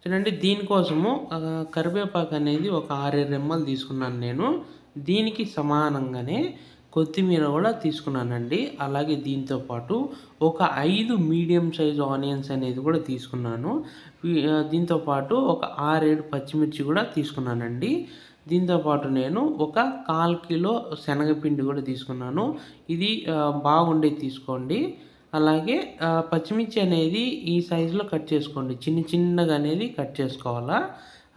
చూడండి దీనికోసము కరివేపాకు అనేది ఒక 6-7 రెమ్మలు తీసుకున్నాను నేను. దీనికి సమానంగానే కొత్తిమీర కూడా తీసుకున్నానండి. అలాగే దీంతో పాటు ఒక 5 మీడియం సైజ్ ఆనియన్స్ అనేది కూడా తీసుకున్నాను. దీంతో పాటు ఒక 6-7 పచ్చిమిర్చి కూడా తీసుకున్నానండి. దీంతో పాటు నేను ఒక 1/4 కిలో శనగపిండి కూడా తీసుకున్నాను. ఇది బాగుండేది తీసుకోండి. అలాగే పచ్చిమిర్చి అనేది ఈ సైజులో కట్ చేసుకోండి. చిన్నగా అనేది కట్ చేసుకోవాలా.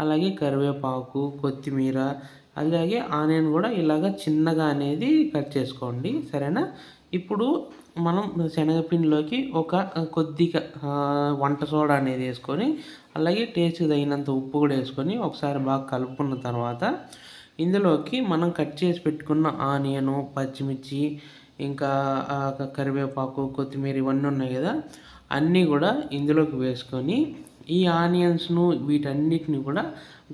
అలాగే కరివేపాకు, కొత్తిమీర, అలాగే ఆనియన్ కూడా ఇలాగ చిన్నగా అనేది కట్ చేసుకోండి. సరేనా? ఇప్పుడు మనం శనగపిండిలోకి ఒక కొద్దిగా వంట సోడా అనేది వేసుకొని, అలాగే టేస్ట్‌కి తగినంత ఉప్పు కూడా వేసుకొని ఒకసారి బాగా కలుపుకున్న తర్వాత ఇందులోకి మనం కట్ చేసి పెట్టుకున్న ఆనియను, పచ్చిమిర్చి, ఇంకా కరివేపాకు, కొత్తిమీర ఇవన్నీ ఉన్నాయి కదా, అన్నీ కూడా ఇందులోకి వేసుకొని ఈ ఆనియన్స్‌ను వీటన్నిటిని కూడా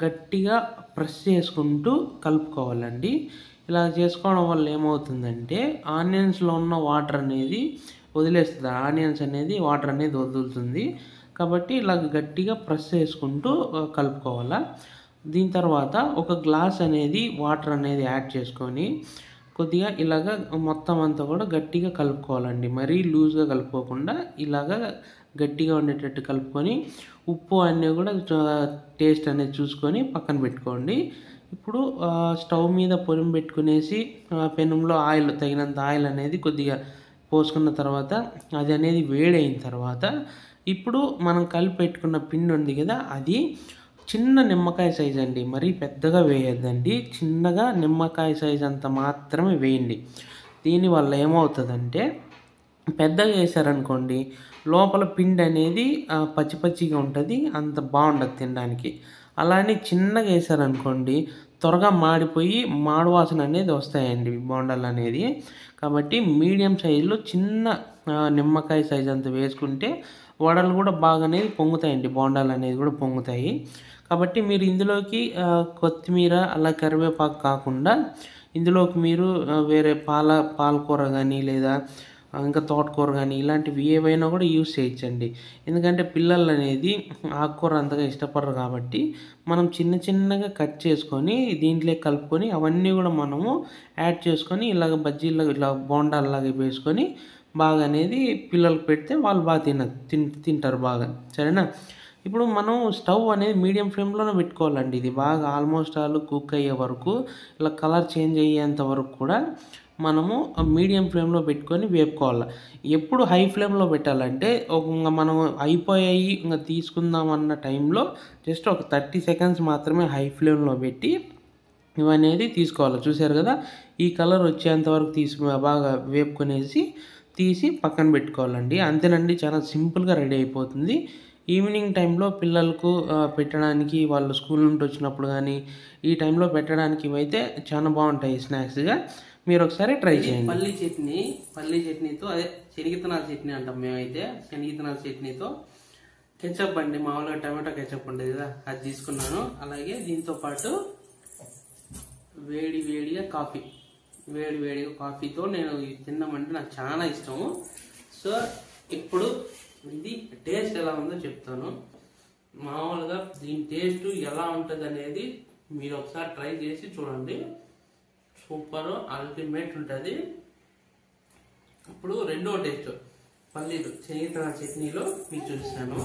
గట్టిగా ప్రెస్ చేసుకుంటూ కలుపుకోవాలండి. ఇలా చేసుకోవడం వల్ల ఏమవుతుందంటే ఆనియన్స్‌లో ఉన్న వాటర్ అనేది వదిలేస్తది. ఆనియన్స్ అనేది వాటర్ అనేది వదులుతుంది. కాబట్టి ఇలా గట్టిగా ప్రెస్ చేసుకుంటూ కలుపుకోవాలా. దీని తర్వాత ఒక గ్లాస్ అనేది వాటర్ అనేది యాడ్ చేసుకొని కొద్దిగా ఇలాగ మొత్తం అంతా కూడా గట్టిగా కలుపుకోవాలండి. మరీ లూజ్‌గా కలుపుకోకుండా ఇలాగ గట్టిగా ఉండేటట్టు కలుపుకొని ఉప్పు అన్నీ కూడా టేస్ట్ అనేది చూసుకొని పక్కన పెట్టుకోండి. ఇప్పుడు స్టవ్ మీద పొయ్యి పెట్టుకునేసి పెనంలో తగినంత ఆయిల్ అనేది కొద్దిగా పోసుకున్న తర్వాత అది అనేది వేడైన తర్వాత ఇప్పుడు మనం కలిపి పెట్టుకున్న పిండి ఉంది కదా, అది చిన్న నిమ్మకాయ సైజ్ అండి. మరీ పెద్దగా వేయొద్దండి. చిన్నగా నిమ్మకాయ సైజ్ అంత మాత్రమే వేయండి. దీనివల్ల ఏమవుతుందంటే పెద్దగా వేసారనుకోండి లోపల పిండి అనేది పచ్చిగా ఉంటుంది. అంత బాగుండదు తినడానికి. అలానే చిన్నగా వేసారనుకోండి త్వరగా మాడిపోయి మాడు వాసన అనేది వస్తాయండి బోండాలు అనేది. కాబట్టి మీడియం సైజులో చిన్న నిమ్మకాయ సైజ్ అంత వేసుకుంటే వడలు కూడా బాగా అనేది పొంగుతాయండి. బోండాలు అనేది కూడా పొంగుతాయి. కాబట్టి మీరు ఇందులోకి కొత్తిమీర అలా కరివేపాకు కాకుండా ఇందులోకి మీరు వేరే పాలకూర కానీ లేదా ఇంకా తోటకూర కానీ ఇలాంటివి ఏవైనా కూడా యూజ్ చేయొచ్చండి. ఎందుకంటే పిల్లలు అనేది ఆకుకూర అంతగా ఇష్టపడరు కాబట్టి మనం చిన్నగా కట్ చేసుకొని దీంట్లోకి కలుపుకొని అవన్నీ కూడా మనము యాడ్ చేసుకొని ఇలాగ బజ్జీల్లో ఇలా బోండాల్లాగా వేసుకొని బాగా అనేది పిల్లలకు పెడితే వాళ్ళు బాగా తింటారు బాగా. సరేనా? ఇప్పుడు మనం స్టవ్ అనేది మీడియం ఫ్లేమ్‌లోనే పెట్టుకోవాలండి. ఇది బాగా ఆల్మోస్ట్ ఆల్ కుక్ అయ్యే వరకు ఇలా కలర్ చేంజ్ అయ్యేంత వరకు కూడా మనము మీడియం ఫ్లేమ్‌లో పెట్టుకొని వేపుకోవాలి. ఎప్పుడు హై ఫ్లేమ్‌లో పెట్టాలంటే మనం అయిపోయాయి ఇంక తీసుకుందాం అన్న టైంలో జస్ట్ ఒక 30 సెకండ్స్ మాత్రమే హై ఫ్లేమ్‌లో పెట్టి ఇవనేది తీసుకోవాలి. చూసారు కదా, ఈ కలర్ వచ్చేంత వరకు బాగా వేపుకొనేసి తీసి పక్కన పెట్టుకోవాలండి. అంతేనండి, చాలా సింపుల్గా రెడీ అయిపోతుంది. ఈవినింగ్ టైంలో పిల్లలకు పెట్టడానికి వాళ్ళు స్కూల్ నుండి వచ్చినప్పుడు కానీ ఈ టైంలో పెట్టడానికి ఇవైతే చాలా బాగుంటాయి స్నాక్స్గా. మీరు ఒకసారి ట్రై చేయండి. పల్లీ చట్నీతో, అదే శనగిత్తనాల చట్నీ అంటాం మేమైతే. శనగిత్తనాల చట్నీతో కెచప్ అండి, మామూలుగా టమాటో కెచప్ ఉంటుంది కదా, అది తీసుకున్నాను. అలాగే దీంతో పాటు వేడిగా కాఫీతో నేను తిన్నామంటే నాకు చాలా ఇష్టము. సో ఇప్పుడు ఇది టేస్ట్ ఎలా ఉందో చెప్తాను. మామూలుగా దీని టేస్ట్ ఎలా ఉంటుంది అనేది మీరు ఒకసారి ట్రై చేసి చూడండి. సూపర్ అల్టిమేట్ ఉంటుంది. ఇప్పుడు రెండో టేస్ట్ పల్లీలు శనగిత్తనాల చట్నీలో మీకు చూపిస్తాను.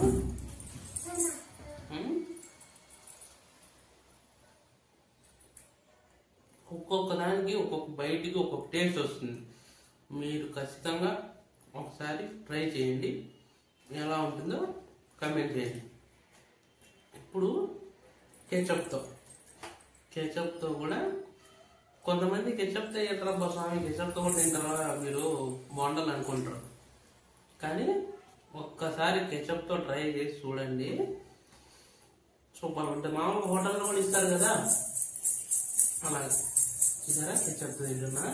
ఒక్కొక్క దానికి ఒక్కొక్క బయటికి ఒక్కొక్క టేస్ట్ వస్తుంది. మీరు ఖచ్చితంగా ఒకసారి ట్రై చేయండి, ఎలా ఉంటుందో కమెంట్ చేయండి. ఇప్పుడు కెచప్తో కూడా కొంతమంది కెచప్తో ఎట్లా స్వామి కెచప్తో కూడా తింటారా మీరు బాగుండాలి అనుకుంటారు. కానీ ఒక్కసారి కెచప్తో ట్రై చేసి చూడండి, సూపర్ ఉంటుంది. మామూలుగా హోటల్లో కూడా ఇస్తారు కదా, అలాగే చూసారా కెచప్తో తింటున్నా.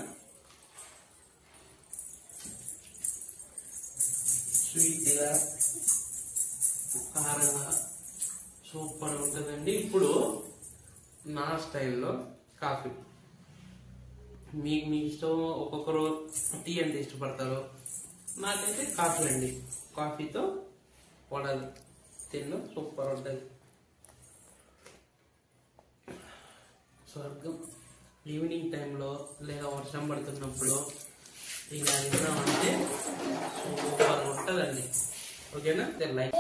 స్వీట్గా కారంగా సూపర్ ఉంటుందండి. ఇప్పుడు నా స్టైల్లో కాఫీ, మీకు ఇష్టం. ఒక్కొక్కరు టీ అంటే ఇష్టపడతారు, నాకైతే కాఫీ అండి. కాఫీతో వడలు తిన్న సూపర్ ఉంటుంది. స్వర్గం. ఈవినింగ్ టైంలో లేదా వర్షం పడుతున్నప్పుడు ఇలా తిన్నామంటే సూపర్ ఉంటుందండి. ఓకేనా? లైక్